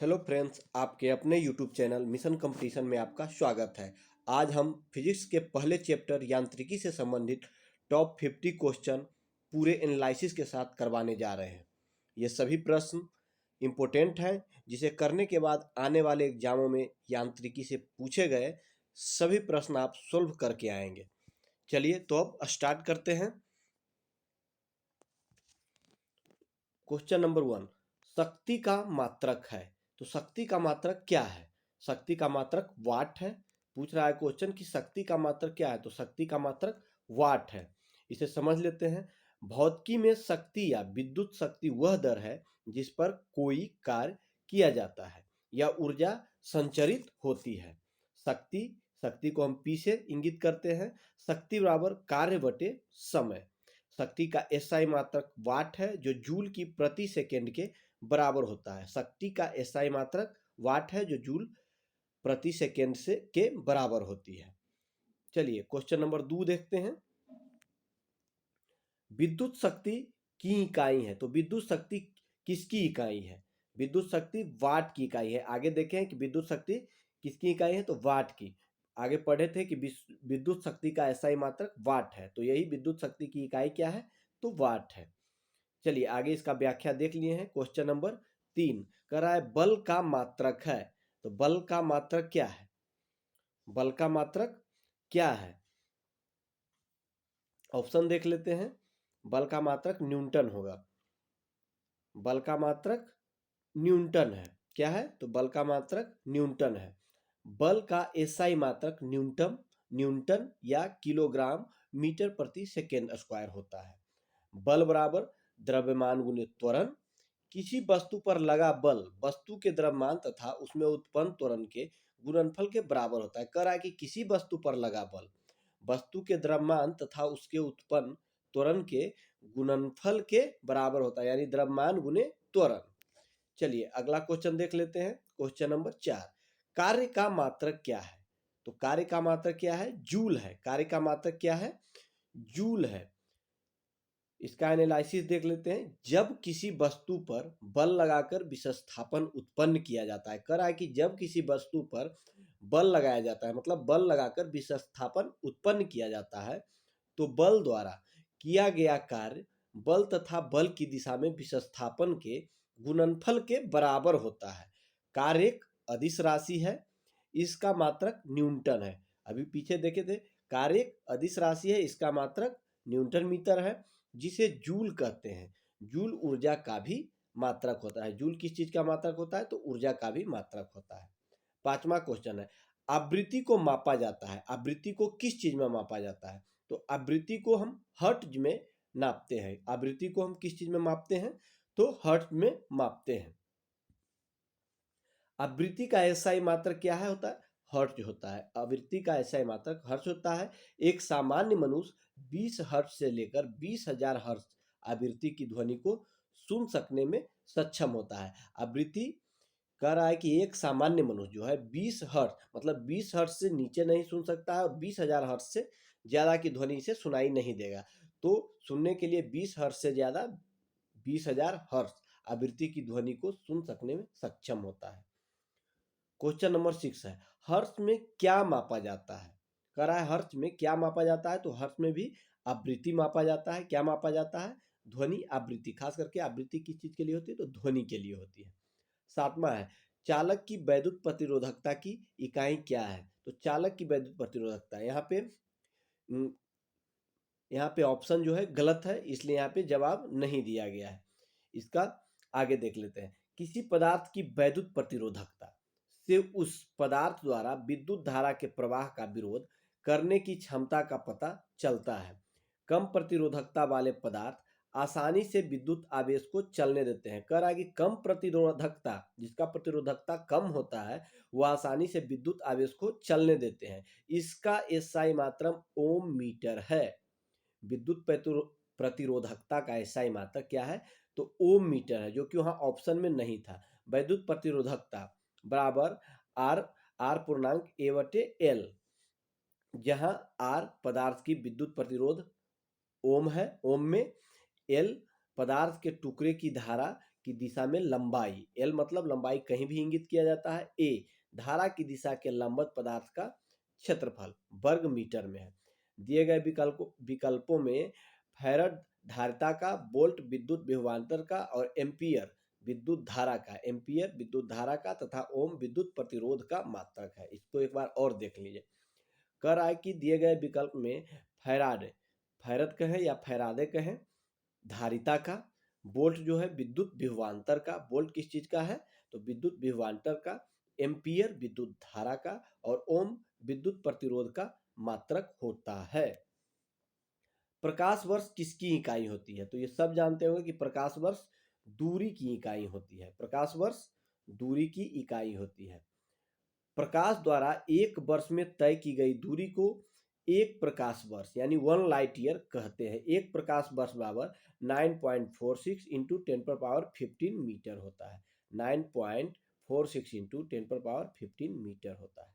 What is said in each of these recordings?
Hello friends, आपके अपने YouTube channel mission competition में आपका स्वागत है। आज हम फिजिक्स के पहले चैप्टर यांत्रिकी से संबंधित टॉप 50 क्वेश्चन पूरे एनालिसिस के साथ करवाने जा रहे हैं। ये सभी प्रश्न इम्पोर्टेंट हैं, जिसे करने के बाद आने वाले एग्जामों में यांत्रिकी से पूछे गए सभी प्रश्न आप सोल्व करके आएंगे। चलिए तो अब स्टार्ट करते हैं। क्वेश्चन नंबर 1, शक्ति का मात्रक है। तो शक्ति का मात्रक क्या है? शक्ति का मात्रक वाट है। पूछ रहा है क्वेश्चन कि शक्ति का मात्रक क्या है, तो शक्ति का मात्रक वाट है। इसे समझ लेते हैं। भौतिकी में शक्ति या विद्युत शक्ति वह दर है जिस पर कोई कार्य किया जाता है या ऊर्जा संचरित होती है। शक्ति शक्ति को हम पी से इंगित करते हैं। शक्ति बराबर कार्य बटे समय। शक्ति का एसआई मात्रक वाट है, जो जूल की प्रति सेकेंड के बराबर होता है। शक्ति का एसआई मात्रक वाट है, जो जूल प्रति सेकेंड से के बराबर होती है। चलिए क्वेश्चन नंबर 2 देखते हैं। विद्युत शक्ति की इकाई है। तो विद्युत शक्ति किसकी इकाई है? विद्युत शक्ति वाट की इकाई है। आगे देखें कि विद्युत शक्ति किसकी इकाई है, तो वाट की। आगे पढ़े थे कि विद्युत शक्ति का एसआई मात्रक वाट है, तो यही विद्युत शक्ति की इकाई क्या है, तो वाट है। चलिए आगे इसका व्याख्या देख लिए हैं। क्वेश्चन नंबर 3 कह रहा है बल का मात्रक है। तो बल का मात्रक क्या है? बल का मात्रक क्या है? ऑप्शन देख लेते हैं। बल का मात्रक न्यूटन होगा। बल का मात्रक न्यूटन है। क्या है? तो बल का मात्रक न्यूटन है। बल का एसआई मात्रक न्यूटन या किलोग्राम मीटर प्रति सेकेंड स्क्वायर होता है। बल बराबर द्रव्यमान गुने त्वरण। किसी वस्तु पर लगा बल वस्तु के द्रव्यमान तथा उसमें उत्पन्न त्वरण के गुणनफल के बराबर होता है। कह रहा है कि किसी वस्तु पर लगा बल वस्तु के द्रव्यमान तथा उसके उत्पन्न त्वरण के गुणनफल के बराबर होता है, यानी द्रव्यमान गुने त्वरण। चलिए अगला क्वेश्चन देख लेते हैं। क्वेश्चन नंबर 4, कार्य का मात्रक क्या है? तो कार्य का मात्रक क्या है? जूल है। कार्य का मात्रक क्या है? जूल है। इसका एनालिसिस देख लेते हैं। जब किसी वस्तु पर बल लगाकर विस्थापन उत्पन्न किया जाता है। कह रहा है कि जब किसी वस्तु पर बल लगाया जाता है, मतलब बल लगाकर विस्थापन उत्पन्न किया जाता है, तो बल द्वारा किया गया कार्य बल तथा बल की दिशा में विस्थापन के गुणनफल के बराबर होता है। कार्य एक अदिश राशि है। इसका मात्रक न्यूटन है। अभी पीछे देखे थे, कार्य एक अदिश राशि है, इसका मात्रक न्यूटन मीटर है, जिसे जूल कहते हैं। जूल ऊर्जा का भी मात्रक होता है। जूल किस चीज का मात्रक होता है? तो ऊर्जा का भी मात्रक होता है। 5वां क्वेश्चन है, आवृत्ति को मापा जाता है। आवृत्ति को किस चीज में मापा जाता है? तो आवृत्ति को हम हर्ट्ज में नापते हैं। आवृत्ति को हम किस चीज में मापते हैं? तो हर्ट्ज में मापते हैं। आवृत्ति का एसआई मात्रक क्या है होता है? हर्ट्ज होता है। आवृत्ति का एसआई मात्रक हर्ट्ज होता है। एक सामान्य मनुष्य 20 हर्ट्ज से लेकर 20,000 हर्ट्ज आवृत्ति की ध्वनि को सुन सकने में सक्षम होता है। आवृत्ति कह रहा है कि एक सामान्य मनुष्य जो है 20 हर्ट्ज, मतलब 20 हर्ट्ज से नीचे नहीं सुन सकता है और 20,000 हर्ट्ज से ज्यादा की ध्वनि से सुनाई नहीं देगा। तो सुनने के लिए 20 हर्ट्ज से ज्यादा 20,000 हर्ट्ज आवृत्ति की ध्वनि को सुन सकने में सक्षम होता है। क्वेश्चन नंबर 6 है, हर्ट्ज में क्या मापा जाता है? कह रहा है हर्ट्ज में क्या मापा जाता है? तो हर्ट्ज में भी आवृत्ति मापा जाता है। क्या मापा जाता है? ध्वनि आवृत्ति। खास करके आवृत्ति किस चीज के लिए होती है? तो ध्वनि के लिए होती है। 7वां है, चालक की वैद्युत प्रतिरोधकता की इकाई क्या है? तो चालक की वैद्युत प्रतिरोधकता, यहाँ पे ऑप्शन जो है गलत है, इसलिए यहाँ पे जवाब नहीं दिया गया है। इसका आगे देख लेते हैं। किसी पदार्थ की वैद्युत प्रतिरोधकता से उस पदार्थ द्वारा विद्युत धारा के प्रवाह का विरोध करने की क्षमता का पता चलता है। कम प्रतिरोधकता वाले पदार्थ आसानी से विद्युत आवेश को चलने देते हैं। कह रहा है कि कम प्रतिरोधकता, जिसका प्रतिरोधकता कम होता है, वह आसानी से विद्युत आवेश को चलने देते हैं। इसका एसआई मात्रक ओम मीटर है। विद्युत प्रतिरोधकता का एसआई मात्रक क्या है? तो ओम मीटर है, जो कि वहां ऑप्शन में नहीं था। वैद्युत प्रतिरोधकता बराबर आर आर पूर्णांक ए बटे एल, जहां आर पदार्थ की विद्युत प्रतिरोध ओम है, ओम में, एल पदार्थ के टुकड़े की धारा की दिशा में लंबाई, एल मतलब लंबाई कहीं भी इंगित किया जाता है। ए धारा की दिशा के लंबवत पदार्थ का क्षेत्रफल वर्ग मीटर में है। दिए गए विकल्पों में फैराड धारिता का, वोल्ट विद्युत विभवांतर का और एम्पियर विद्युत धारा का तथा ओम विद्युत प्रतिरोध का मात्रक है। इसको एक बार और देख लीजिए। कह रहा है कि दिए गए विकल्प में फैराड कहें या फैराडे कहें धारिता का, वोल्ट जो है विद्युत विभवांतर का, वोल्ट किस चीज का है तो विद्युत विभवांतर का, एम्पियर विद्युत धारा का और ओम विद्युत प्रतिरोध का मात्रक होता है। प्रकाश वर्ष किसकी इकाई होती है? तो ये सब जानते होंगे कि प्रकाश वर्ष दूरी की इकाई होती है। प्रकाश वर्ष दूरी की इकाई होती है। प्रकाश द्वारा एक वर्ष में तय की गई दूरी को एक प्रकाश वर्ष यानी 1 लाइट ईयर कहते हैं। एक प्रकाश वर्ष बराबर 9.46 इंटू 10⁻15 मीटर होता है। 9.46 इंटू 10⁻15 मीटर होता है।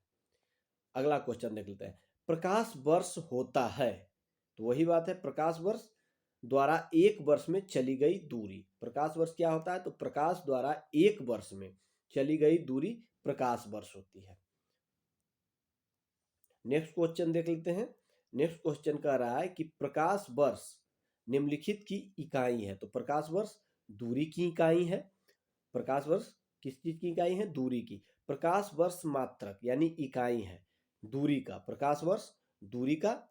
अगला क्वेश्चन देख लेते हैं। प्रकाश वर्ष होता है, तो वही बात है, प्रकाश वर्ष द्वारा एक वर्ष में चली गई दूरी। प्रकाश वर्ष क्या होता है? तो प्रकाश द्वारा एक वर्ष में चली गई दूरी प्रकाश वर्ष होती है। नेक्स्ट क्वेश्चन देख लेते हैं। नेक्स्ट क्वेश्चन कह रहा है कि प्रकाश वर्ष निम्नलिखित की इकाई है। तो प्रकाश वर्ष दूरी की इकाई है। प्रकाश वर्ष किस चीज की इकाई है? दूरी की। प्रकाश वर्ष मात्रक यानी इकाई है दूरी का। प्रकाश वर्ष दूरी का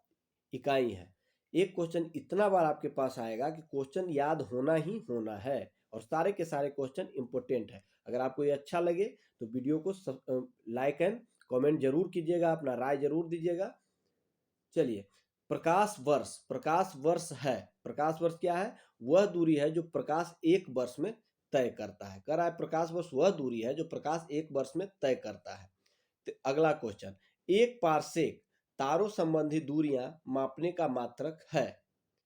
इकाई है। एक क्वेश्चन इतना बार आपके पास आएगा कि क्वेश्चन याद होना ही होना है और सारे के सारे क्वेश्चन इंपोर्टेंट है। अगर आपको ये अच्छा लगे तो वीडियो को लाइक एंड कमेंट जरूर कीजिएगा, अपना राय जरूर दीजिएगा। चलिए, प्रकाश वर्ष है। प्रकाश वर्ष क्या है? वह दूरी है जो प्रकाश एक वर्ष में तय करता है। कह रहा है प्रकाश वर्ष वह दूरी है जो प्रकाश एक वर्ष में तय करता है। तो अगला क्वेश्चन, एक पारसेक तारों संबंधी दूरियां मापने का मात्रक है।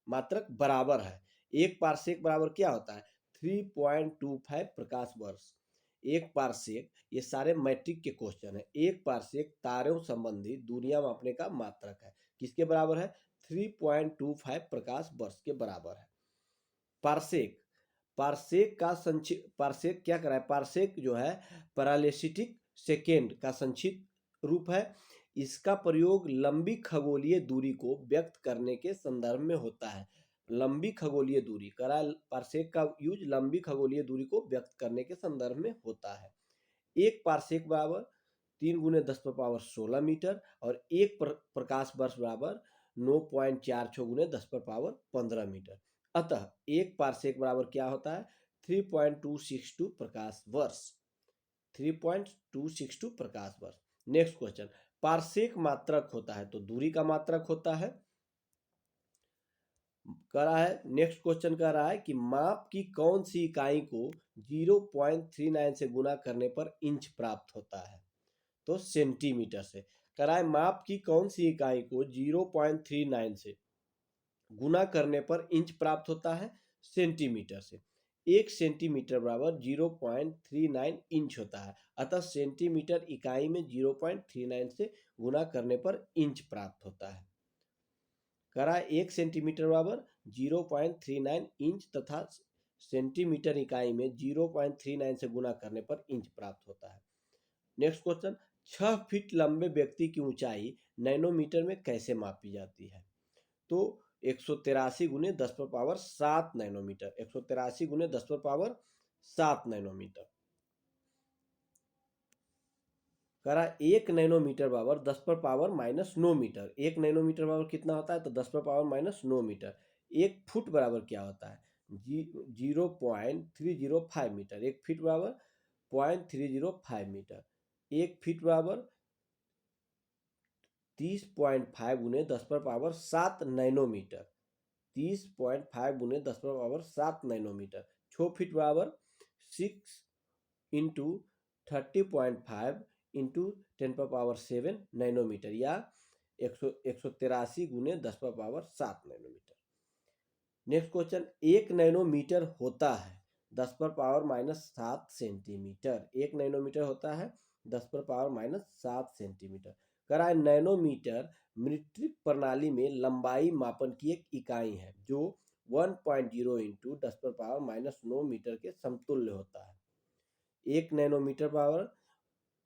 मात्रक बराबर है। एक पारसेक बराबर क्या होता है? 3.25 प्रकाश वर्ष। एक पारसेक, ये सारे मैट्रिक के क्वेश्चन है। एक पारसेक तारों संबंधी दूरियां मापने का मात्रक है। किसके बराबर है? 3.25 प्रकाश वर्ष के बराबर है। पारसेक, पारसेक का संक्षिप्त, पारसेक क्या कराए? पारसेक जो है पैरासिटिक सेकेंड का संक्षिप्त रूप है। इसका प्रयोग लंबी खगोलीय दूरी को व्यक्त करने के संदर्भ में होता है। लंबी खगोलीय दूरी करा, पारसेक का यूज लंबी खगोलीय दूरी को व्यक्त करने के संदर्भ में होता है। एक पारसेक बराबर 3 × 10⁻16 मीटर और एक प्रकाश वर्ष बराबर 9.46 × 10⁻15 मीटर। अतः एक पारसेक बराबर क्या होता है? 3.262 प्रकाश वर्ष। 3.262 प्रकाश वर्ष। नेक्स्ट क्वेश्चन, पारसेक मात्रक होता है तो दूरी का मात्रक होता है। कह रहा है, नेक्स्ट क्वेश्चन कह रहा है कि माप की कौन सी इकाई को 0.39 से गुना करने पर इंच प्राप्त होता है? तो सेंटीमीटर से। कह रहा है माप की कौन सी इकाई को 0.39 से गुना करने पर इंच प्राप्त होता है? सेंटीमीटर से। एक सेंटीमीटर बराबर 0.39 इंच होता है। अतः सेंटीमीटर इकाई में 0.39 से गुना करने पर इंच प्राप्त होता है। कह रहा है एक सेंटीमीटर बराबर 0.39 इंच तथा सेंटीमीटर इकाई में 0.39 से गुना करने पर इंच प्राप्त होता है। नेक्स्ट क्वेश्चन, 6 फीट लंबे व्यक्ति की ऊंचाई नैनोमीटर में कैसे मापी जाती है? तो 183 × 10⁻7 नैनोमीटर। 183 × 10⁻7 नैनोमीटर। कह रहा है 1 नैनोमीटर बराबर 10⁻−9 मीटर। 1 नैनोमीटर बराबर कितना होता है? तो 10⁻−9 मीटर। 1 फुट बराबर क्या होता है? 0.305 मीटर। 1 फीट बराबर 0.305 मीटर। 1 फीट बराबर 30.5 × 10⁻7 नैनोमीटर। 30.5 × 10⁻7 नैनोमीटर। 6 फीट बराबर 6 × 30.5 × 10⁻7 नैनोमीटर या 183 × 10⁻7 नैनोमीटर। नेक्स्ट क्वेश्चन, 1 नैनोमीटर होता है 10⁻−7 सेंटीमीटर। 1 नैनोमीटर होता है 10⁻−7 सेंटीमीटर। कह रहा है नैनोमीटर मीट्रिक प्रणाली में लंबाई मापन की एक इकाई है जो 1.0 इंटू 10⁻⁻9 मीटर के समतुल्य होता है। 1 नैनोमीटर पावर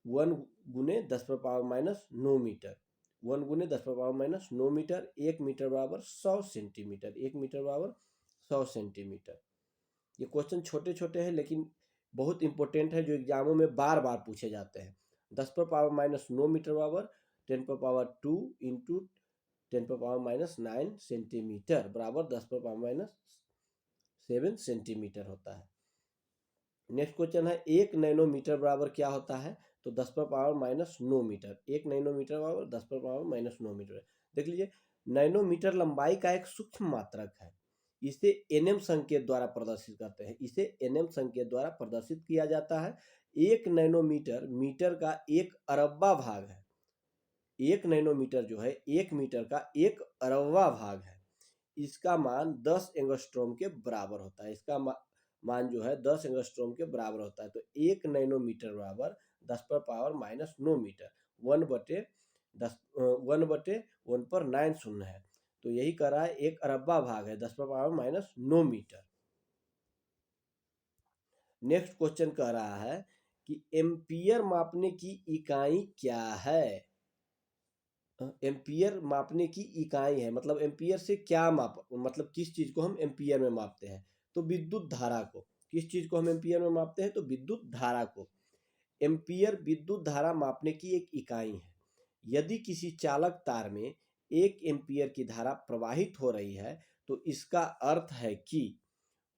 1 गुने 10⁻�9 मीटर, 1 गुने 10⁻�9 मीटर, 1 मीटर बराबर 100 सेंटीमीटर, 1 मीटर बराबर 100 सेंटीमीटर। ये क्वेश्चन छोटे छोटे हैं लेकिन बहुत इंपॉर्टेंट है, जो एग्जामों में बार बार पूछे जाते हैं। 10⁻⁹ मीटर बराबर 10⁻² इंटू 10⁻⁹ सेंटीमीटर बराबर 10⁻⁷ सेंटीमीटर होता है। नेक्स्ट क्वेश्चन है 1 नैनोमीटर बराबर क्या होता है, तो 10⁻⁹ मीटर। 1 नैनोमीटर बराबर 10⁻⁹ मीटर। देख लीजिए, नैनोमीटर लंबाई का एक सूक्ष्म मात्रक है। इसे एनएम संकेत द्वारा प्रदर्शित करते हैं, इसे एनएम संकेत द्वारा प्रदर्शित किया जाता है। 1 नैनोमीटर मीटर का 1 अरबवा भाग है। 1 नैनोमीटर जो है 1 मीटर का 1 अरबवा भाग है। इसका मान 10 एंगस्ट्रॉम के बराबर होता है। इसका मान जो है 10 एंगस्ट्रॉम के बराबर होता है। तो 1 नैनोमीटर बराबर 10⁻⁹ मीटर, 1/1 पर 9 शून्य है, तो यही कह रहा है 1 अरबवा भाग है 10⁻⁹ मीटर। नेक्स्ट क्वेश्चन कह रहा है कि एम्पियर मापने की इकाई क्या है। एम्पियर मापने की इकाई है, मतलब एम्पियर से क्या मतलब किस चीज को हम एम्पियर में मापते हैं, तो विद्युत धारा को। किस चीज को हम एम्पियर में मापते हैं, तो विद्युत धारा को। एम्पियर विद्युत धारा मापने की एक इकाई है। यदि किसी चालक तार में 1 एम्पियर की धारा प्रवाहित हो रही है, तो इसका अर्थ है कि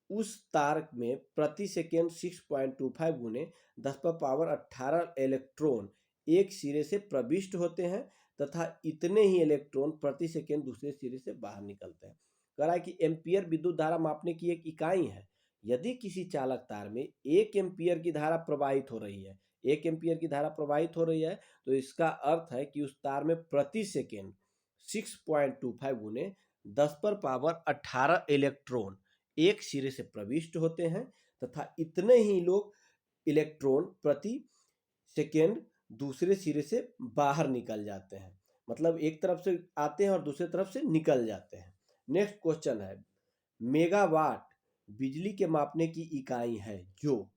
उस तार में प्रति सेकेंड 6.25 गुने 10⁻18 इलेक्ट्रॉन एक सिरे से प्रविष्ट होते हैं तथा इतने ही इलेक्ट्रॉन प्रति सेकेंड दूसरे सिरे से बाहर निकलते हैं। कह रहा है कि एम्पियर विद्युत धारा मापने की एक इकाई है। यदि किसी चालक तार में 1 एम्पियर की धारा प्रवाहित हो रही है, 1 एम्पियर की धारा प्रवाहित हो रही है, तो इसका अर्थ है कि उस तार में प्रति सेकेंड 6.25 गुने 10⁻18 इलेक्ट्रॉन एक सिरे से प्रविष्ट होते हैं तथा इतने ही लोग इलेक्ट्रॉन प्रति सेकेंड दूसरे सिरे से बाहर निकल जाते हैं। मतलब एक तरफ से आते हैं और दूसरे तरफ से निकल जाते हैं। नेक्स्ट क्वेश्चन है, मेगावाट बिजली के मापने की इकाई है जो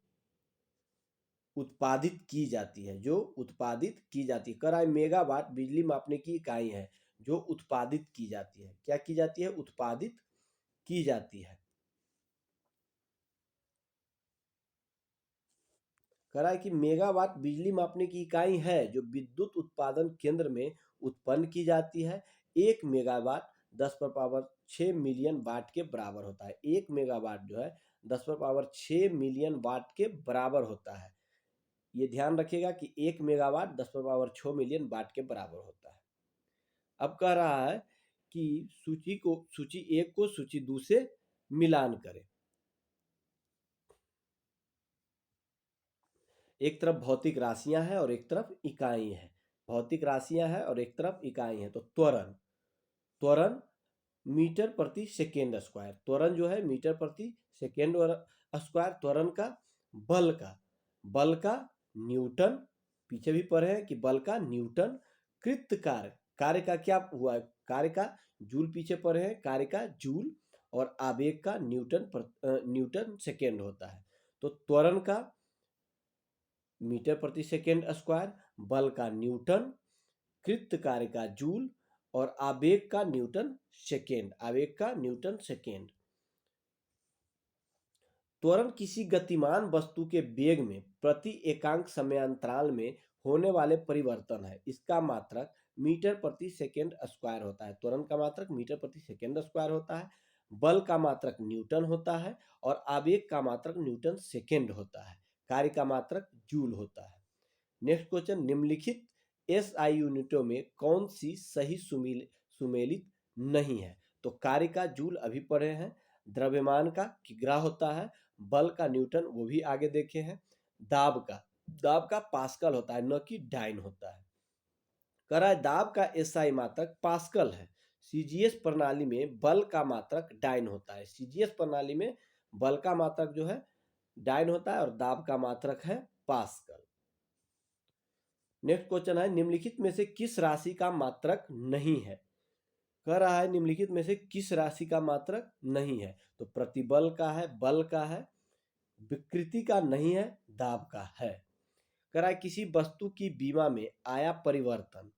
उत्पादित की जाती है, जो उत्पादित की जाती है। कह रहा है मेगावाट बिजली मापने की इकाई है जो उत्पादित की जाती है। क्या की जाती है, उत्पादित की जाती है। कह रहा है कि मेगावाट बिजली मापने की इकाई है जो विद्युत उत्पादन केंद्र में उत्पन्न की जाती है। 1 मेगावाट 10⁻6 मिलियन वाट के बराबर होता है। 1 मेगावाट जो है 10⁻6 मिलियन वाट के बराबर होता है। ये ध्यान रखिएगा कि 1 मेगावाट 10⁻6 मिलियन वाट के बराबर होता है। अब कह रहा है कि सूची 1 को सूची 2 से मिलान करें। एक तरफ भौतिक राशियां हैं और एक तरफ इकाई है। भौतिक राशियां हैं और एक तरफ इकाई है। तो त्वरण, त्वरण मीटर प्रति सेकेंड स्क्वायर, त्वरण जो है मीटर प्रति सेकेंड स्क्वायर। त्वरण का बल का, बल का न्यूटन, पीछे भी पढ़े हैं कि बल का न्यूटन। कृत कार्य, कार्य का क्या हुआ, कार्य का जूल, पीछे पढ़े हैं कार्य का जूल। और आवेग का न्यूटन सेकेंड होता है। तो त्वरण का मीटर प्रति सेकेंड स्क्वायर, बल का न्यूटन, कृत कार्य का जूल और आवेग का न्यूटन सेकेंड, आवेग का न्यूटन सेकेंड। त्वरण किसी गतिमान वस्तु के वेग में प्रति एकांक समयांतराल में होने वाले परिवर्तन है। इसका मात्रक मीटर प्रति सेकेंड स्क्वायर होता है। त्वरण का मात्रक मीटर प्रति सेकेंड स्क्वायर होता है। बल का मात्रक न्यूटन होता है और आवेग का मात्रक न्यूटन सेकेंड होता है। कार्य का मात्रक जूल होता है। नेक्स्ट क्वेश्चन, निम्नलिखित एसआई यूनिटों में कौन सी सही सुमेलित नहीं है। तो कार्य का जूल अभी पढ़े हैं, द्रव्यमान का किग्रा होता है, बल का न्यूटन वो भी आगे देखे हैं, दाब का पास्कल होता है, न कि डाइन होता है। कह रहा है दाब का एसआई मात्रक पास्कल है। सीजीएस प्रणाली में बल का मात्रक डाइन होता है। सीजीएस प्रणाली में बल का मात्रक जो है डाइन होता है और दाब का मात्रक है पास्कल। नेक्स्ट क्वेश्चन है, निम्नलिखित में से किस राशि का मात्रक नहीं है। कह रहा है निम्नलिखित में से किस राशि का मात्रक नहीं है? तो प्रतिबल का है, बल का है, विकृति का नहीं है, दाब का है। कह रहा है किसी वस्तु की बीमा में आया परिवर्तन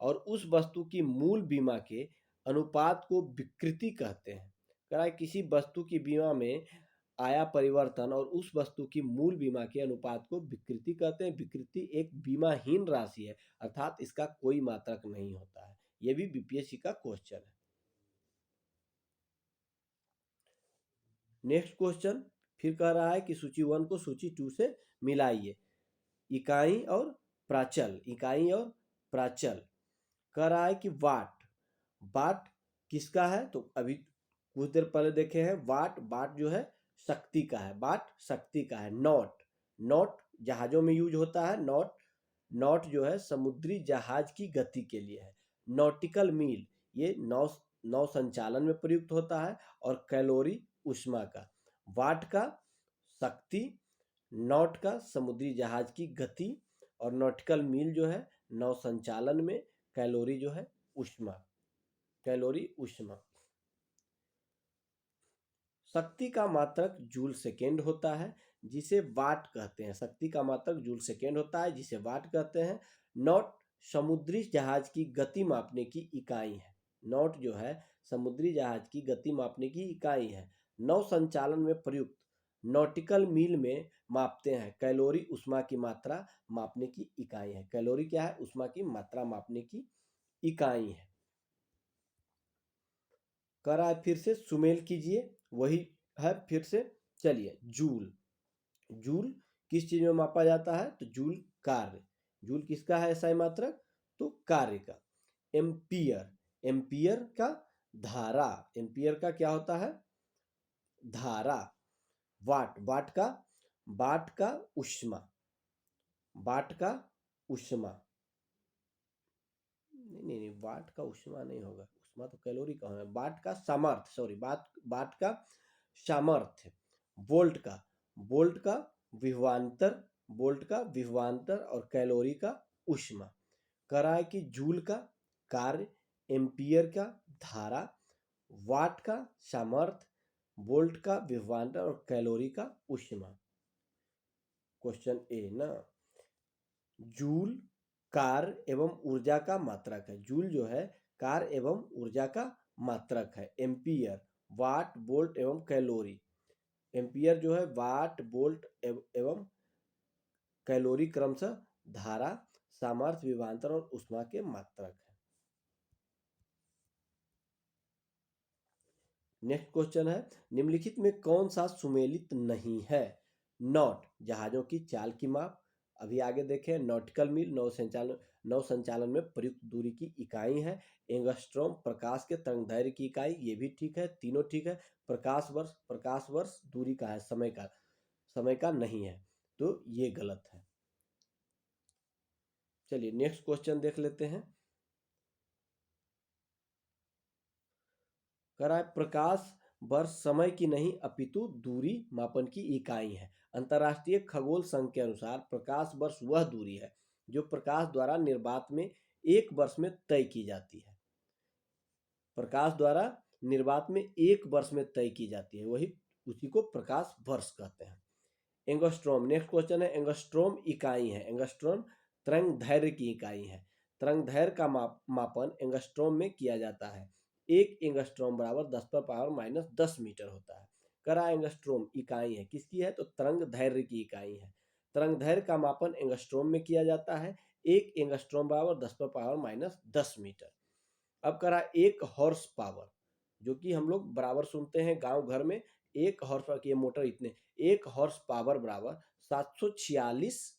और उस वस्तु की मूल बीमा के अनुपात को विकृति कहते हैं। कह रहा है किसी वस्तु की बीमा में आया परिवर्तन और उस वस्तु की मूल बीमा के अनुपात को विकृति कहते हैं। विकृति एक बीमाहीन राशि है, अर्थात इसका कोई मात्रक नहीं होता है। ये भी बीपीएससी का क्वेश्चन है। नेक्स्ट क्वेश्चन फिर कह रहा है कि सूची 1 को सूची 2 से मिलाइए। इकाई और प्राचल, इकाई और प्राचल। कह रहा है कि वाट, वाट किसका है? तो अभी कुछ देर पहले देखे हैं वाट, वाट जो है शक्ति का है, वाट शक्ति का है। नॉट, नॉट जहाजों में यूज होता है। नॉट, नॉट जो है समुद्री जहाज की गति के लिए है। नॉटिकल मील ये नौ संचालन में प्रयुक्त होता है। और कैलोरी ऊष्मा का, वाट का शक्ति, नॉट का समुद्री जहाज की गति, और नॉटिकल मील जो है नौ संचालन में, कैलोरी जो है ऊष्मा, कैलोरी ऊष्मा। शक्ति का मात्रक जूल सेकेंड होता है जिसे वाट कहते हैं। शक्ति का मात्रक जूल सेकेंड होता है जिसे वाट कहते हैं। नॉट समुद्री जहाज की गति मापने की इकाई है। नॉट जो है समुद्री जहाज की गति मापने की इकाई है। नौ संचालन में प्रयुक्त नॉटिकल मील में मापते हैं। कैलोरी ऊष्मा की मात्रा मापने की इकाई है। कैलोरी क्या है? ऊष्मा की मात्रा मापने की इकाई है। कर रहा है फिर से सुमेल कीजिए, वही है फिर से। चलिए जूल, जूल किस चीज में मापा जाता है? तो जूल कार्य, जूल किसका है ऐसा मात्रक? तो कार्य का। एम्पियर, एम्पियर का धारा, एम्पियर का क्या होता है? धारा। वाट, वाट का, वाट का ऊष्मा, वाट का ऊष्मा, नहीं, वाट का ऊष्मा नहीं होगा, ऊष्मा तो कैलोरी का है। वाट का सामर्थ्य, सॉरी, वाट का सामर्थ्य। वोल्ट का, वोल्ट का विभवांतर, वोल्ट का विभवांतर, और कैलोरी का ऊष्मा। कह रहा है कि जूल का कार्य, एम्पियर का धारा, वाट का सामर्थ्य, वोल्ट का विभवांतर और कैलोरी का ऊष्मा। क्वेश्चन ए ना, जूल कार्य एवं ऊर्जा का मात्रक है। जूल जो है कार्य एवं ऊर्जा का मात्रक है। एम्पियर वाट, वोल्ट एवं कैलोरी। एम्पियर जो है वाट, वोल्ट एवं कैलोरी क्रमशः धारा, सामर्थ्य, विभवांतर और ऊष्मा के मात्रक है। नेक्स्ट क्वेश्चन है निम्नलिखित में कौन सा सुमेलित नहीं है? नॉट जहाजों की चाल की माप, अभी आगे देखें। नॉटिकल मील नौ संचालन में प्रयुक्त दूरी की इकाई है। एंगस्ट्रॉम प्रकाश के तरंगदैर्घ्य की इकाई, ये भी ठीक है, तीनों ठीक है। प्रकाश वर्ष, प्रकाश वर्ष दूरी का है, समय का, समय का नहीं है, तो ये गलत है। चलिए नेक्स्ट क्वेश्चन देख लेते हैं। कह रहा है प्रकाश वर्ष समय की नहीं अपितु दूरी मापन की इकाई है। अंतर्राष्ट्रीय खगोल संघ के अनुसार प्रकाश वर्ष वह दूरी है जो प्रकाश द्वारा निर्वात में एक वर्ष में तय की जाती है। प्रकाश द्वारा निर्वात में एक वर्ष में तय की जाती है, वही उसी को प्रकाश वर्ष कहते हैं। एंगस्ट्रॉम, नेक्स्ट क्वेश्चन है। एंगस्ट्रॉम इकाई है। एंगस्ट्रॉम तरंगदैर्घ्य की इकाई है। तरंगदैर्घ्य का मापन एंगस्ट्रॉम में किया जाता है। एक एंगस्ट्रॉम बराबर 10⁻⁻10 मीटर होता है। करा एंगस्ट्रॉम इकाई है, किसकी है? तो तरंगदैर्घ्य की इकाई है। तरंगदैर्घ्य का मापन एंगस्ट्रॉम में किया जाता है। एक एंगस्ट्रॉम बराबर 10⁻⁻10 मीटर। अब करा एक हॉर्स पावर, जो कि हम लोग बराबर सुनते हैं गांव घर में, एक हॉर्स पावर की मोटर इतने, एक हॉर्स पावर बराबर 746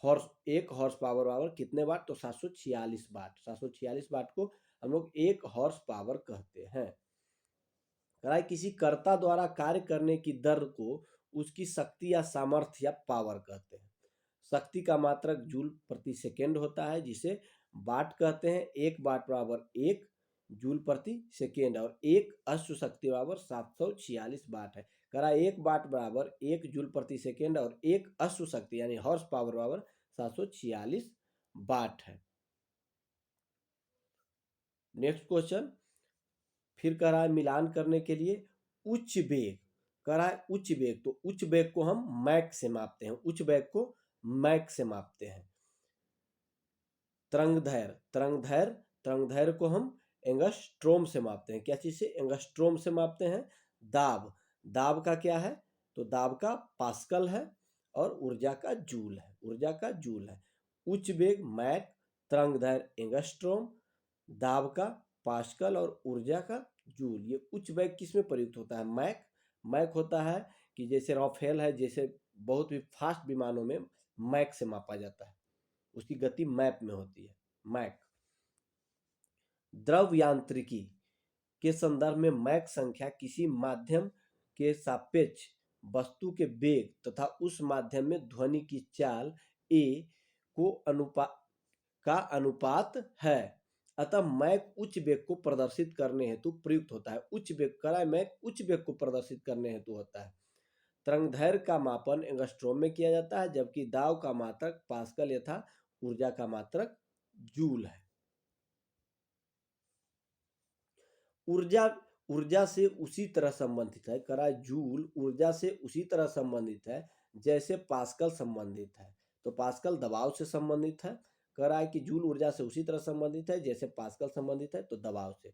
हॉर्स, एक हॉर्स पावर बराबर कितने वाट? तो 746 वाट। 746 वाट को हम लोग एक हॉर्स पावर कहते हैं। किसी कर्ता द्वारा कार्य करने की दर को उसकी शक्ति या सामर्थ्य या पावर कहते हैं। शक्ति का मात्रक जूल प्रति सेकेंड होता है जिसे वाट कहते हैं। एक वाट बराबर एक जूल प्रति सेकेंड, और एक अश्व शक्ति बराबर 746 वाट है। करा एक वाट बराबर एक जूल प्रति सेकेंड और एक अश्व शक्ति यानी हॉर्स पावर बराबर 746 वाट है। नेक्स्ट क्वेश्चन, फिर कह रहा है मिलान करने के लिए उच्च वेग, कह रहा है उच्च वेग, तो उच्च वेग को हम मैक से मापते हैं, उच्च वेग को मैक से मापते हैं। तरंगदैर्घ्य, तरंगदैर्घ्य, तरंगदैर्घ्य को हम एंगस्ट्रोम से मापते हैं। क्या चीज से? एंगस्ट्रोम से मापते हैं। दाब, दाब का क्या है? तो दाब का पास्कल है और ऊर्जा का जूल है, ऊर्जा का जूल है। उच्च वेग मैक, तरंगदैर्घ्य एंगस्ट्रोम, दाब का पास्कल और ऊर्जा का जूल। ये उच्च वेग किस में प्रयुक्त होता है? मैक। मैक होता है कि जैसे राफेल है, जैसे बहुत ही फास्ट विमानों में मैक से मापा जाता है, उसकी गति मैप में होती है, मैक। द्रव यांत्रिकी के संदर्भ में मैक संख्या किसी माध्यम के सापेक्ष वस्तु के वेग तथा उस माध्यम में ध्वनि की चाल ए को अनुपात है। अतः मैक उच्च वेग को प्रदर्शित करने हेतु प्रयुक्त होता है। उच्च वेग करा, मैक उच्च वेग को प्रदर्शित करने हेतु होता है। तरंगदैर्घ्य का मापन एंगस्ट्रोम में किया जाता है, जबकि दाब का मात्रक पास्कल यथा ऊर्जा का मात्रक जूल है। ऊर्जा, ऊर्जा से उसी तरह संबंधित है, करा जूल ऊर्जा से उसी तरह संबंधित है जैसे पास्कल संबंधित है। तो पास्कल दबाव से संबंधित है, कह रहा है कि जूल ऊर्जा से उसी तरह संबंधित है जैसे पास्कल संबंधित है, तो दबाव से।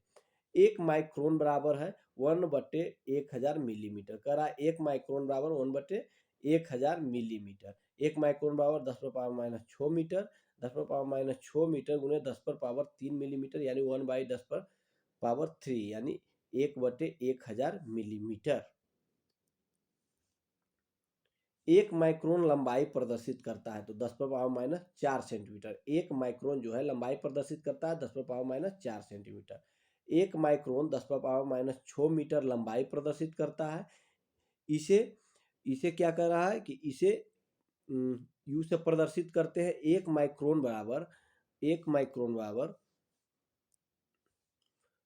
एक माइक्रोन बराबर है 1/1000 मिलीमीटर, कह रहा है एक माइक्रोन बराबर 1/1000 मिलीमीटर। एक माइक्रोन बराबर 10⁻⁻6 मीटर, 10⁻⁻6 मीटर गुने 10⁻³ मिलीमीटर, यानी 1/10⁻³ यानी 1/1000 मिलीमीटर। एक माइक्रोन लंबाई प्रदर्शित करता है, तो 10⁻⁻4 सेंटीमीटर। एक माइक्रोन जो है लंबाई प्रदर्शित करता है 10⁻⁻4 सेंटीमीटर। एक माइक्रोन 10⁻⁻6 मीटर लंबाई प्रदर्शित करता है। इसे इसे क्या कर रहा है कि इसे यू से प्रदर्शित करते हैं। एक माइक्रोन बराबर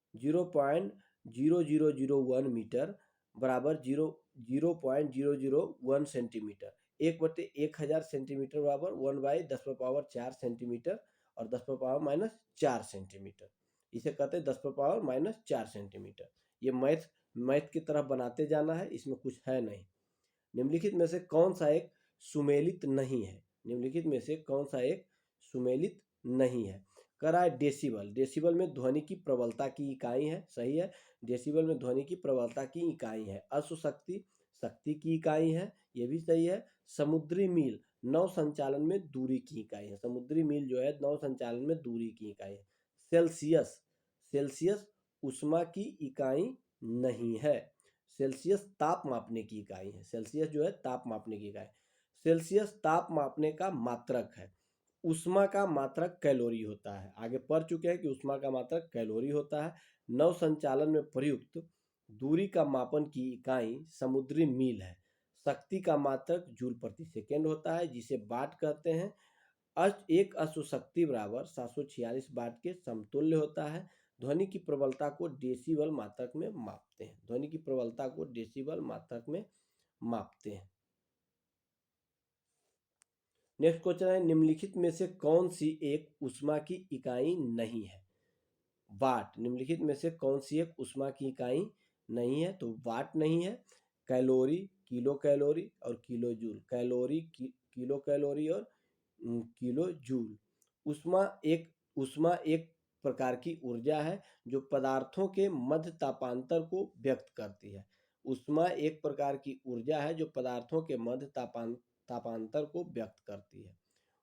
0.0001 मीटर बराबर 0.001 सेंटीमीटर। 1/1000 सेंटीमीटर बराबर 1/10⁻4 सेंटीमीटर और 10⁻⁻4 सेंटीमीटर। इसे कहते हैं 10⁻⁻4 सेंटीमीटर। ये मैथ की तरफ बनाते जाना है, इसमें कुछ है नहीं। निम्नलिखित में से कौन सा एक सुमेलित नहीं है? निम्नलिखित में से कौन सा एक सुमेलित नहीं है? कह रहा है डेसिबल, डेसिबल में ध्वनि की प्रबलता की इकाई है, सही है। डेसिबल में ध्वनि की प्रबलता की इकाई है। अश्वशक्ति शक्ति की इकाई है, ये भी सही है। समुद्री मील नौ संचालन में दूरी की इकाई है, समुद्री मील जो है नौ संचालन में दूरी की इकाई है। सेल्सियस, सेल्सियस उष्मा की इकाई नहीं है, सेल्सियस ताप मापने की इकाई है। सेल्सियस जो है ताप मापने की इकाई। सेल्सियस ताप मापने का मात्रक है। उष्मा का मात्रक कैलोरी होता है, आगे पढ़ चुके हैं कि उष्मा का मात्रक कैलोरी होता है। नौ संचालन में प्रयुक्त दूरी का मापन की इकाई समुद्री मील है। शक्ति का मात्रक जूल प्रति सेकेंड होता है, जिसे वाट कहते हैं। एक अश्वशक्ति बराबर 746 वाट के समतुल्य होता है। ध्वनि की प्रबलता को डेसिबल मात्रक में मापते हैं, ध्वनि की प्रबलता को डेसिबल मात्रक में मापते हैं। नेक्स्ट क्वेश्चन है, निम्नलिखित में से कौन सी एक उष्मा की इकाई नहीं है? वाट, निम्नलिखित में से कौन सी एक उष्मा की इकाई नहीं है? तो वाट नहीं है। कैलोरी, किलो कैलोरी और kilo joule, calorie kilo calorie और किलो जूल। उष्मा एक प्रकार की ऊर्जा है जो पदार्थों के मध्य तापांतर को व्यक्त करती है। उष्मा एक प्रकार की ऊर्जा है जो पदार्थों के मध्य तापांतर को व्यक्त करती है।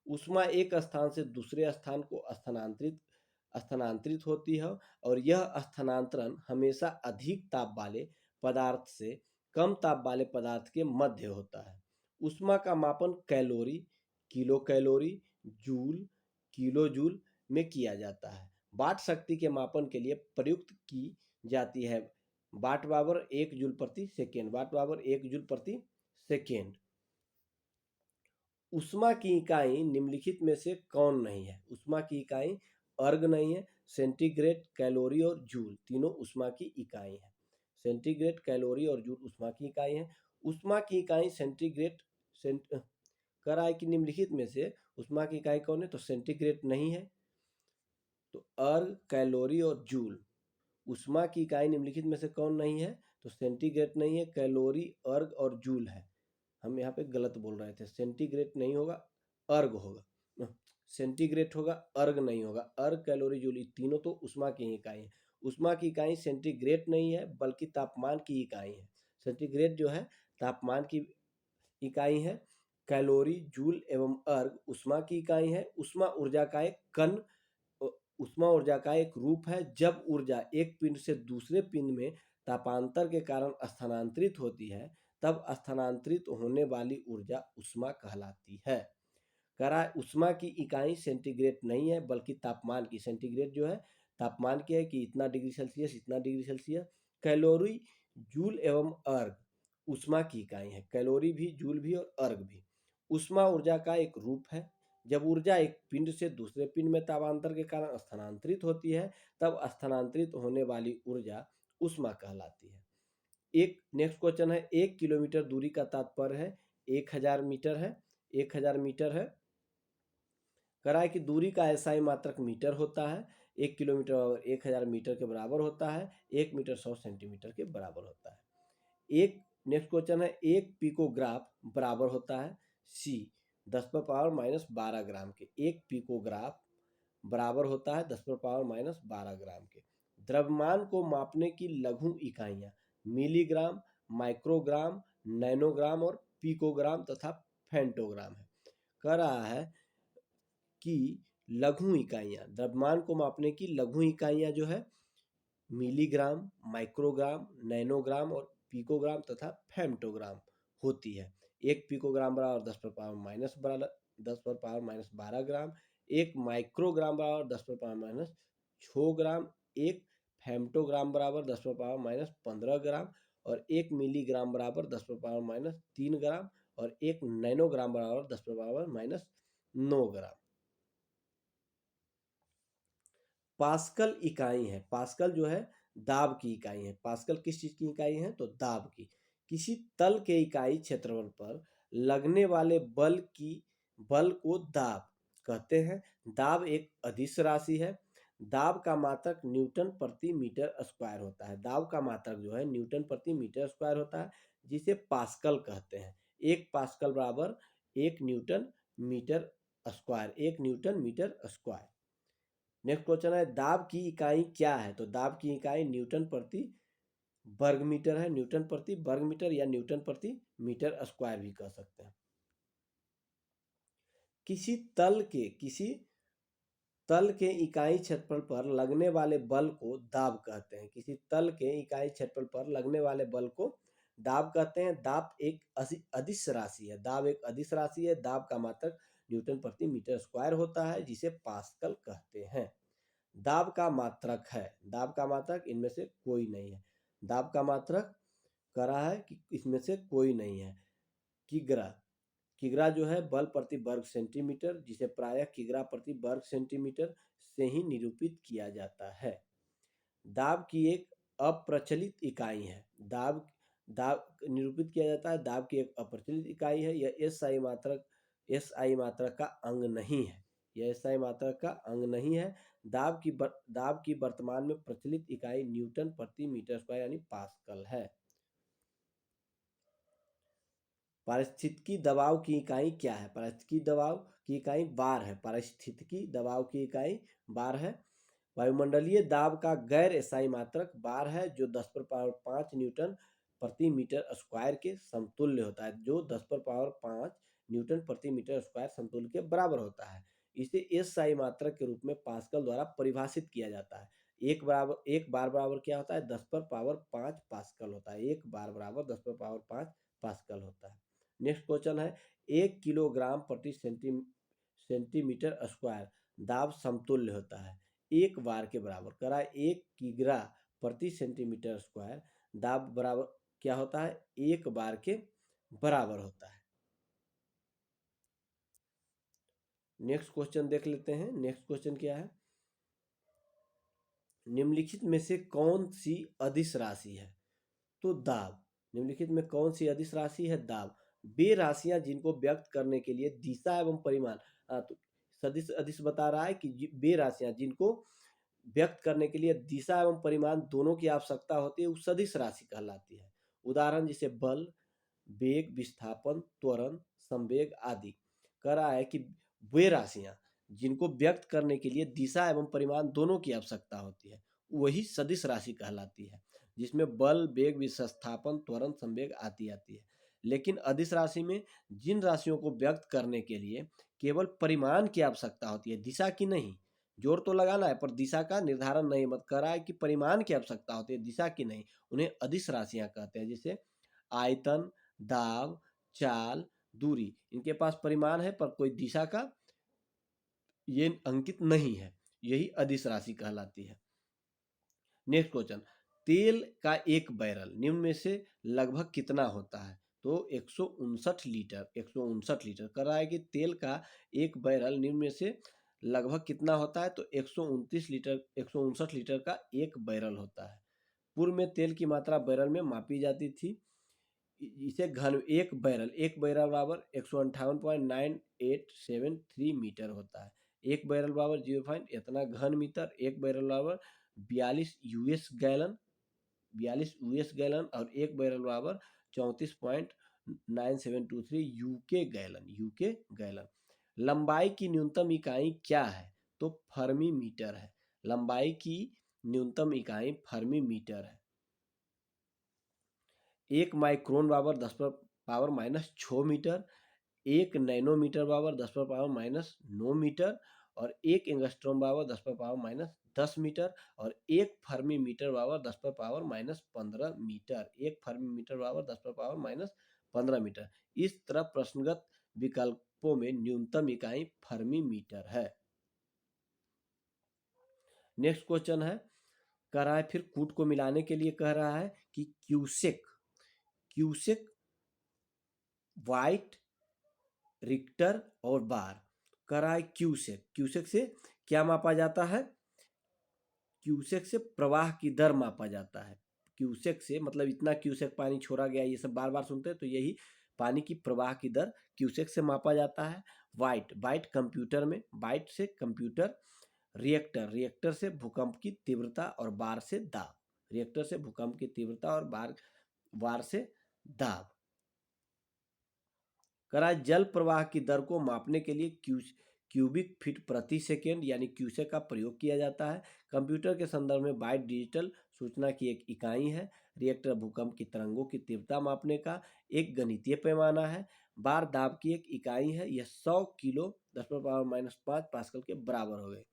उष्मा एक स्थान से दूसरे स्थान को स्थानांतरित होती है और यह स्थानांतरण हमेशा अधिक ताप वाले पदार्थ से कम ताप वाले पदार्थ के मध्य होता है। उष्मा का मापन calorie, kilo calorie, joule, kilo joule में किया जाता है। वाट शक्ति के मापन के लिए प्रयुक्त की जाती है। वाट बराबर 1 जूल प्रति सेकेंड, वाट बराबर 1 जूल प्रति सेकेंड। उष्मा की इकाई निम्नलिखित में से कौन नहीं है? उष्मा की इकाई अर्ग नहीं है। सेंटीग्रेड, कैलोरी और जूल तीनों उष्मा की इकाई है। सेंटीग्रेड, कैलोरी और जूल उष्मा की इकाई है। उष्मा की इकाई सेंटीग्रेड कह रहा है कि निम्नलिखित में से उष्मा की इकाई कौन है? तो सेंटीग्रेड नहीं है। तो अर्ग, कैलोरी और जूल ऊष्मा की इकाई निम्नलिखित में से कौन नहीं है? तो सेंटीग्रेड नहीं है, कैलोरी, अर्ग और जूल है। हम यहाँ पे गलत बोल रहे थे, सेंटीग्रेड नहीं होगा, अर्ग होगा। सेंटीग्रेड होगा, अर्ग नहीं होगा। अर्ग, कैलोरी, जूल, तीनों तो ऊष्मा की इकाई है। ऊष्मा की इकाई सेंटीग्रेड नहीं है बल्कि तापमान की इकाई है। सेंटीग्रेड जो है तापमान की इकाई है। कैलोरी, जूल एवं अर्ग ऊष्मा की इकाई है। ऊष्मा ऊर्जा का एक कण, ऊष्मा ऊर्जा का एक रूप है। जब ऊर्जा एक पिंड से दूसरे पिंड में तापांतर के कारण स्थानांतरित होती है तब स्थानांतरित होने वाली ऊर्जा ऊष्मा कहलाती है। कह रहा है ऊष्मा की इकाई सेंटीग्रेड नहीं है बल्कि तापमान की। सेंटीग्रेड जो है तापमान की है कि इतना डिग्री सेल्सियस, इतना डिग्री सेल्सियस। कैलोरी, जूल एवं अर्ग ऊष्मा की इकाई है। कैलोरी भी, जूल भी और अर्ग भी ऊष्मा ऊर्जा का एक रूप है। जब ऊर्जा एक पिंड से दूसरे पिंड में तापांतर के कारण स्थानांतरित होती है तब स्थानांतरित होने वाली ऊर्जा ऊष्मा कहलाती है। एक नेक्स्ट क्वेश्चन है, 1 किलोमीटर दूरी का तात्पर्य है 1000 मीटर है। 1000 मीटर है। कह रहा है कि दूरी का एसआई मात्रक मीटर होता है। 1 किलोमीटर और 1000 मीटर के बराबर होता है। 1 मीटर 100 सेंटीमीटर के बराबर होता है। एक नेक्स्ट क्वेश्चन है, 1 पिकोग्राफ बराबर होता है सी 10⁻⁻12 ग्राम के। 1 पिकोग्राफ बराबर होता है 10⁻⁻12 ग्राम के। द्रव्यमान को मापने की लघु इकाइयाँ मिलीग्राम, माइक्रोग्राम, नैनोग्राम और पिकोग्राम तथा फेंटोग्राम है। कह रहा है कि लघु इकाइयाँ, द्रव्यमान को मापने की लघु इकाइयाँ जो है मिलीग्राम, माइक्रोग्राम, नैनोग्राम और पिकोग्राम तथा फेम्टोग्राम होती है। 1 पिकोग्राम बराबर 10⁻⁻12 ग्राम। 1 माइक्रोग्राम बराबर 10⁻⁻6 ग्राम। 1 फेम्टोग्राम बराबर 10⁻⁻15 ग्राम और 1 मिलीग्राम बराबर 10⁻⁻3 ग्राम और 1 नैनोग्राम बराबर 10⁻⁻9 ग्राम। पास्कल इकाई है। पास्कल जो है दाब की इकाई है। पास्कल किस चीज की इकाई है? तो दाब की। किसी तल के इकाई क्षेत्रफल पर लगने वाले बल को दाब कहते हैं। दाब एक अदिश राशि है। दाब का मात्रक न्यूटन प्रति मीटर स्क्वायर होता है। दाब का मात्रक जो है न्यूटन प्रति मीटर स्क्वायर होता है, जिसे पास्कल कहते हैं। 1 पास्कल बराबर 1 newton metre square. 1 newton metre square. Next question है, दाब की इकाई क्या है? तो दाब की इकाई न्यूटन प्रति वर्ग मीटर है। न्यूटन प्रति वर्ग मीटर या न्यूटन प्रति मीटर स्क्वायर भी कह सकते हैं। किसी तल के इकाई क्षेत्रफल पर लगने वाले बल को दाब कहते हैं। किसी तल के इकाई क्षेत्रफल पर लगने वाले बल को दाब कहते हैं। दाब एक अदिश राशि है। दाब एक अदिश राशि है। दाब का मात्रक न्यूटन प्रति मीटर स्क्वायर होता है, जिसे पास्कल कहते हैं। दाब का मात्रक है। दाब का मात्रक इनमें से कोई नहीं है। दाब का मात्रक कह रहा है कि इसमें से कोई नहीं है। किग्रा, किग्रा जो है बल प्रति वर्ग सेंटीमीटर, जिसे प्रायः किग्रा प्रति वर्ग सेंटीमीटर से ही निरूपित किया जाता है। दाब की एक अप्रचलित इकाई है। दाब दाब निरूपित किया जाता है। दाब की एक अप्रचलित इकाई है। यह एसआई मात्रक का अंग नहीं है। यह एसआई मात्रक का अंग नहीं है। दाब की वर्तमान में प्रचलित इकाई न्यूटन प्रति मीटर स्क्वायर यानी पास्कल है। पारिस्थितिकी दबाव की इकाई क्या है? पारिस्थितिकी दबाव की इकाई बार है। पारिस्थितिकी दबाव की इकाई बार है। वायुमंडलीय दाब का गैर एसआई मात्रक बार है, जो 10⁻5 न्यूटन प्रति मीटर स्क्वायर के समतुल्य होता है। जो 10⁻5 न्यूटन प्रति मीटर स्क्वायर समतुल्य के बराबर होता है। इसे एसआई मात्रक के रूप में पास्कल द्वारा परिभाषित किया जाता है। एक बार बराबर क्या होता है? 10⁻5 पास्कल होता है। 1 बार बराबर 10⁻5 पास्कल होता है। नेक्स्ट क्वेश्चन है, 1 किलोग्राम प्रति सेंटीमीटर स्क्वायर दाब समतुल्य होता है 1 बार के बराबर। करा 1 किग्रा प्रति सेंटीमीटर स्क्वायर दाब बराबर क्या होता है? 1 बार के बराबर होता है। नेक्स्ट क्वेश्चन देख लेते हैं। नेक्स्ट क्वेश्चन क्या है? निम्नलिखित में से कौन सी अदिश राशि है? तो दाब। निम्नलिखित में कौन सी अदिश राशि है? दाब। वे राशियां जिनको व्यक्त करने के लिए दिशा एवं परिमाण तो सदिश अदिश बता रहा है कि वे राशियां जिनको व्यक्त करने के लिए दिशा एवं परिमाण दोनों की आवश्यकता होती है, वो सदिश राशि कहलाती है। उदाहरण जैसे बल, वेग, विस्थापन, त्वरण, संवेग आदि। कह रहा है कि वे राशियां जिनको व्यक्त करने के लिए दिशा एवं परिमाण दोनों की आवश्यकता होती है, वही सदिश राशि कहलाती है, जिसमें बल, वेग, विस्थापन, त्वरण, संवेग आती आती है। लेकिन अदिश राशि में जिन राशियों को व्यक्त करने के लिए केवल परिमाण की आवश्यकता होती है, दिशा की नहीं। जोर तो लगाना है पर दिशा का निर्धारण नहीं मत कर रहा है कि परिमाण की आवश्यकता होती है, दिशा की नहीं, उन्हें अदिश राशियां कहते हैं। जैसे आयतन, दाब, चाल, दूरी, इनके पास परिमाण है पर कोई दिशा का ये अंकित नहीं है, यही अदिश राशि कहलाती है। नेक्स्ट क्वेश्चन, तेल का एक बैरल निम्न में से लगभग कितना होता है? तो 159 लीटर, 159 लीटर कर रहा है कि तेल का एक बैरल निम्न में से लगभग कितना होता है? तो 129 लीटर, 159 लीटर का एक बैरल होता है। पूर्व में तेल की मात्रा बैरल में मापी जाती थी। इसे घन एक बैरल बराबर 158.9873 मीटर होता है। एक बैरल बराबर 0 इतना घन मीटर। एक बैरल बराबर 42 यूएस गैलन और एक बैरल बराबर 34.9723 यूके गैलन। लंबाई की न्यूनतम इकाई क्या है? तो फर्मी मीटर है। लंबाई की न्यूनतम इकाई फर्मी मीटर है। एक माइक्रोन बराबर 10 पर पावर माइनस 6 मीटर, एक नैनोमीटर बराबर 10 पर पावर माइनस 9 मीटर और एक एंगस्ट्रॉम बराबर 10 पर पावर माइनस 10 मीटर और एक फर्मी मीटर बराबर 10 पर पावर माइनस 15 मीटर। एक फर्मी मीटर बराबर 10 पर पावर माइनस 15 मीटर। इस तरह प्रश्नगत विकल्पों में न्यूनतम इकाई फर्मी मीटर है। नेक्स्ट क्वेश्चन है, कह रहा है फिर कूट को मिलाने के लिए कह रहा है कि क्यूसेक, वाइट, रिक्टर और बार। कह रहा है क्यूसेक से क्या मापा जाता है? क्यूसेक से प्रवाह की दर मापा जाता है। क्यूसेक से मतलब इतना क्यूसेक पानी छोड़ा गया, ये सब बार बार सुनते हैं, तो यही पानी की प्रवाह की दर क्यूसेक से मापा जाता है। वाइट कंप्यूटर में, वाइट से कंप्यूटर। रिएक्टर से भूकंप की तीव्रता और बार से दाब। रिएक्टर से भूकंप की तीव्रता और बार से दाब। करा जल प्रवाह की दर को मापने के लिए क्यूबिक फीट प्रति सेकेंड यानी क्यूसेक का प्रयोग किया जाता है। कंप्यूटर के संदर्भ में बाइट डिजिटल सूचना की एक इकाई है। रिएक्टर भूकंप की तरंगों की तीव्रता मापने का एक गणितीय पैमाना है। बार दाब की एक इकाई है। यह 100 किलो 10⁻⁵ पास्कल के बराबर हो गए।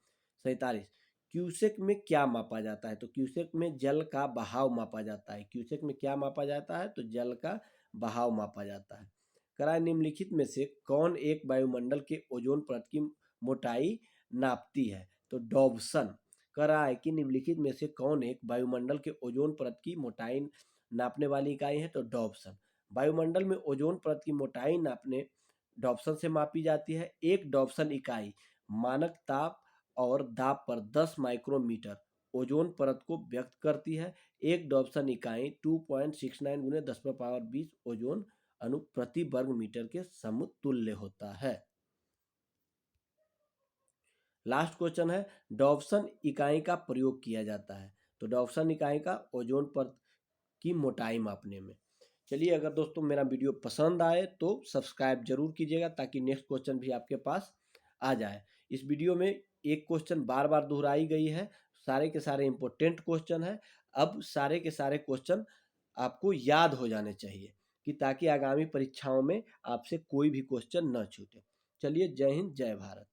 47 क्यूसेक में क्या मापा जाता है? तो क्यूसेक में जल का बहाव मापा जाता है। क्यूसेक में क्या मापा जाता है? तो जल का बहाव मापा जाता है। कराए निम्नलिखित में से कौन एक वायुमंडल के ओजोन परत की मोटाई नापती है? तो डॉब्सन। कह रहा है कि निम्नलिखित में से कौन एक वायुमंडल के ओजोन परत की मोटाई नापने वाली इकाई है? तो डॉब्सन। वायुमंडल में ओजोन परत की मोटाई नापने डॉब्सन से मापी जाती है। एक डॉब्सन इकाई मानक ताप और दाब पर 10 माइक्रोमीटर ओजोन परत को व्यक्त करती है। एक डॉब्सन इकाई 2.69 गुने 10⁻20 ओजोन अणु प्रति वर्ग मीटर के समतुल्य होता है। लास्ट क्वेश्चन है, डॉब्सन इकाई का प्रयोग किया जाता है। तो डॉब्सन इकाई का ओजोन परत की मोटाई मापने में। चलिए, अगर दोस्तों मेरा वीडियो पसंद आए तो सब्सक्राइब जरूर कीजिएगा ताकि नेक्स्ट क्वेश्चन भी आपके पास आ जाए। इस वीडियो में एक क्वेश्चन बार बार दोहराई गई है, सारे के सारे इंपॉर्टेंट क्वेश्चन है। अब सारे के सारे क्वेश्चन आपको याद हो जाने चाहिए कि ताकि आगामी परीक्षाओं में आपसे कोई भी क्वेश्चन न छूटे। चलिए, जय हिंद, जय भारत।